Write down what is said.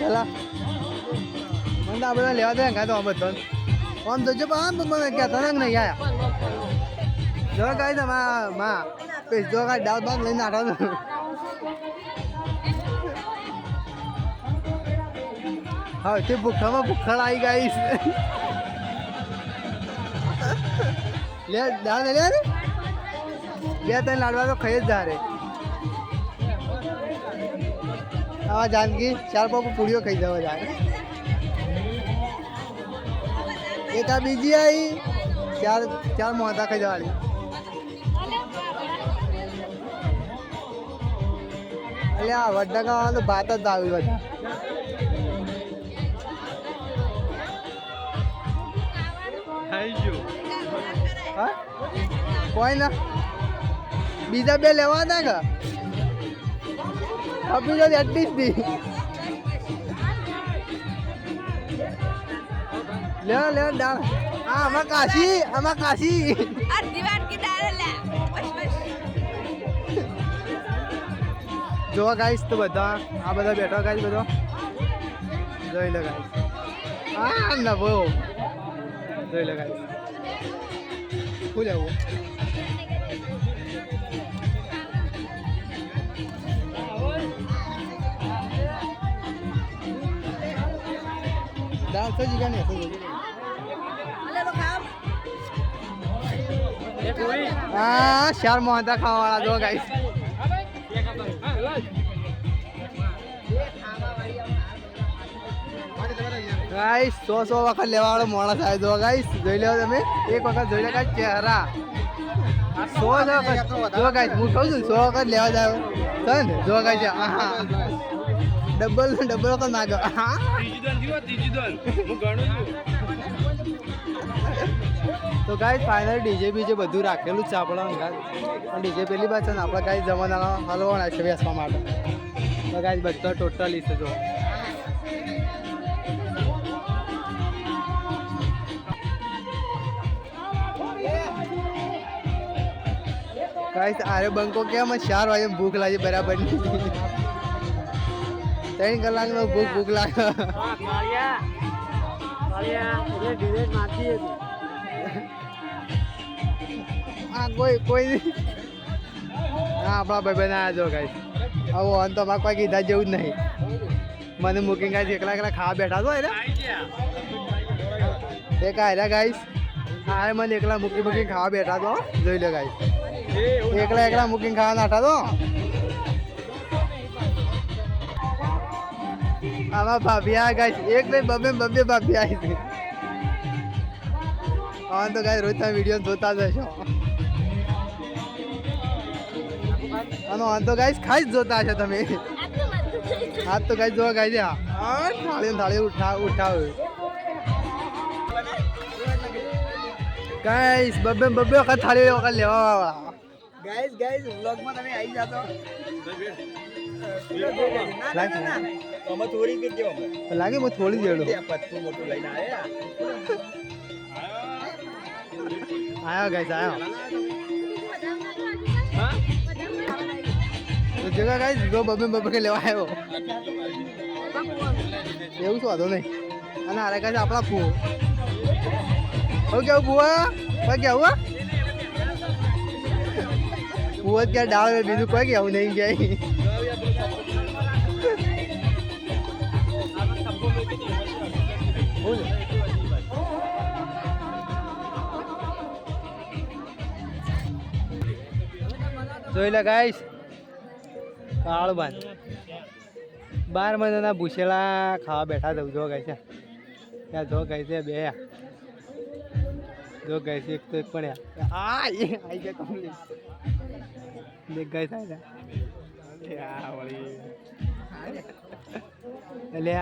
પેલા મને આ બધા લેવા દે ને તો બધો આમ તો જો આમ મને કહેતા ને નહીં આયા જો કાંઈ તો માં પેસ જો કાંઈ દાળ બાદ લઈને આઠો હા તે ભૂખામાં ભૂખડ આવી ગાઈશ લે દાળ લે રે બે ત્રણ લાડવા તો ખાઈ જ જા રે આવા જાનકી 4-5 પૂરીઓ ખાઈ જવા જાય એક આ બીજી આવી ચાર મોહતા ખાઈ જવાની એટલે આ વડના ગામમાં તો ભાત જ આવી બધા હા કોઈ ના બીજા બે લેવા ના કે આપી જો એટલીસ્ટ દી લે દાળ હા આમાં કાશી અડધી વાટકી દાળ લે બસ જો ગાઈસ તો બધા આ બધા બેઠા ગાઈસ બધો જોઈ લે ગાઈસ આ નવો જોઈ લે ગાઈસ શું લેવું દાળ તો જીગા ને હા 4 મોહતા ખાવાવાળા જો ગાઈસ ગાઈસ 100 વખત લેવાવાળો મોડા થાય જો ગાઈસ જોઈ લો તમે એક વખત જોઈ લે ગાઈસ ચહેરા 100 વખત જો ગાઈસ હું કહું છું 100 વખત લેવા જાય તન જો ગાઈસ હા ડબલ વખત નાખો હા ત્રીજી દન હું ગણું છું તો ગાઈસ ફાઇનલ ડીજે બીજે બધું રાખેલું છે આપણે ડીજે પેલી બાદ છે ને આપણે ગાઈસ જમાના હલવાના છે બેસવા માટે તો ગાઈસ બધા ટોટલી છે જો ગાઈસ આરે બંકો કેમ 4 વાગે ભૂખ લાગે બરાબર ની 3 કલાકનો ભૂખ લાગે હા કોઈ હા આપણા ભાઈ બનાવ્યા જો ગાઈસ આવો અન તો અમારે કોઈ કીધા જેવું જ નહીં મને મૂકીને ગાઈસ એકલા ખાવા બેઠા છો એટલે એક આર્યા ગાઈસ હા મને એકલા મૂકી ખાવા બેઠા તો જોઈ લે ગાઈસ એકલા મૂકીને ખાવા નાઠા તો આમાં ભાભી આ ગાઈસ એક નહીં બબે ભાભી આવી હતી હા તો ગાઈસ રોજ તમે વિડીયો જોતા જ હશો આનો તો ગાઈસ ખાઈ જ જોતા હશો તમે હા તો ગાઈસ જોવા ગાઈસ હા થાળી ઉઠાવ ગાઈસ બબે વખત થાળી વખત લેવા આવા ગાઈસ વ્લોગમાં તમે આવી જાતો લાગે હું થોડી દેડો આયો ગાઈસ આયો તો જગા ગાઈસ જો બબે કે લેવા આવ્યો એવું શું વાંધો નહીં અને આરે ગાઈસ આપણા ફૂ હવે કેવું ફૂવા કોઈ કેવું ફૂવા ક્યાં ડાળ બીજું કોઈ કેવું નહીં જાય જોઈ લે ગાઈસ કાળું બાન 12 મહિનાના ભૂસેલા ખાવા બેઠા જવું જો ગાઈસ ત્યાં જો ગાઈસ બે જો ગાઈસ એક તો એક પણ આઈ ગયા કમ્પ્લીટ દેખ ગાઈસ આયા વળી લે